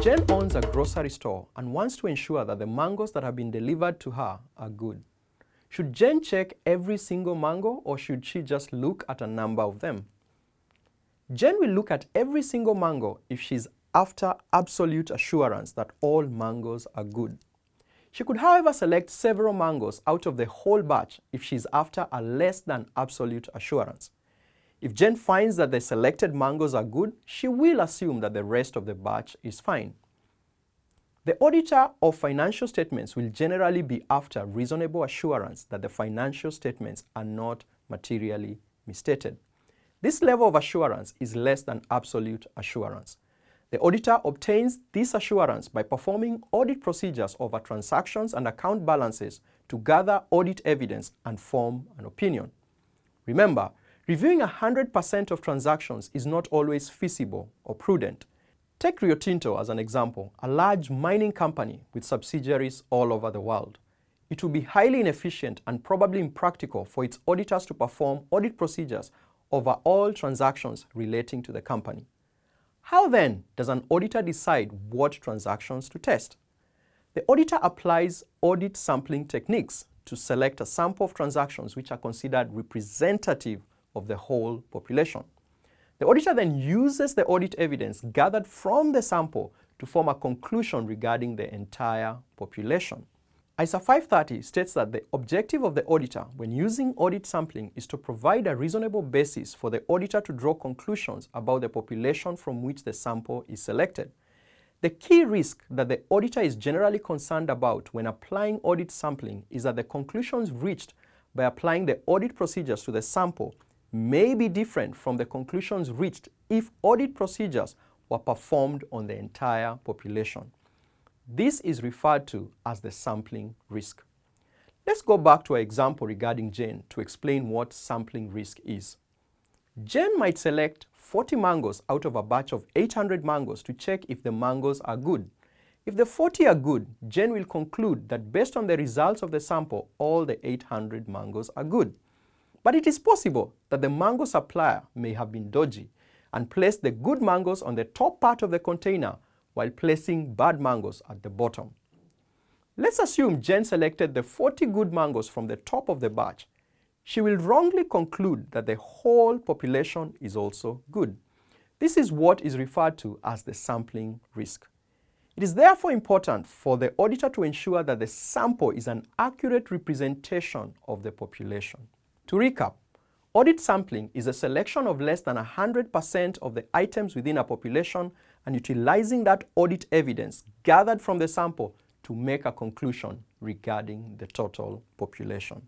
Jen owns a grocery store and wants to ensure that the mangoes that have been delivered to her are good. Should Jen check every single mango, or should she just look at a number of them? Jen will look at every single mango if she's after absolute assurance that all mangoes are good. She could, however, select several mangoes out of the whole batch if she's after a less than absolute assurance. If Jen finds that the selected mangoes are good, she will assume that the rest of the batch is fine. The auditor of financial statements will generally be after reasonable assurance that the financial statements are not materially misstated. This level of assurance is less than absolute assurance. The auditor obtains this assurance by performing audit procedures over transactions and account balances to gather audit evidence and form an opinion. Remember, reviewing 100% of transactions is not always feasible or prudent. Take Rio Tinto as an example, a large mining company with subsidiaries all over the world. It will be highly inefficient and probably impractical for its auditors to perform audit procedures over all transactions relating to the company. How then does an auditor decide what transactions to test? The auditor applies audit sampling techniques to select a sample of transactions which are considered representative of the whole population. The auditor then uses the audit evidence gathered from the sample to form a conclusion regarding the entire population. ISA 530 states that the objective of the auditor when using audit sampling is to provide a reasonable basis for the auditor to draw conclusions about the population from which the sample is selected. The key risk that the auditor is generally concerned about when applying audit sampling is that the conclusions reached by applying the audit procedures to the sample may be different from the conclusions reached if audit procedures were performed on the entire population. This is referred to as the sampling risk. Let's go back to our example regarding Jen to explain what sampling risk is. Jen might select 40 mangoes out of a batch of 800 mangoes to check if the mangoes are good. If the 40 are good, Jen will conclude that based on the results of the sample, all the 800 mangoes are good. But it is possible that the mango supplier may have been dodgy and placed the good mangoes on the top part of the container while placing bad mangoes at the bottom. Let's assume Jen selected the 40 good mangoes from the top of the batch. She will wrongly conclude that the whole population is also good. This is what is referred to as the sampling risk. It is therefore important for the auditor to ensure that the sample is an accurate representation of the population. To recap, audit sampling is a selection of less than 100% of the items within a population and utilizing that audit evidence gathered from the sample to make a conclusion regarding the total population.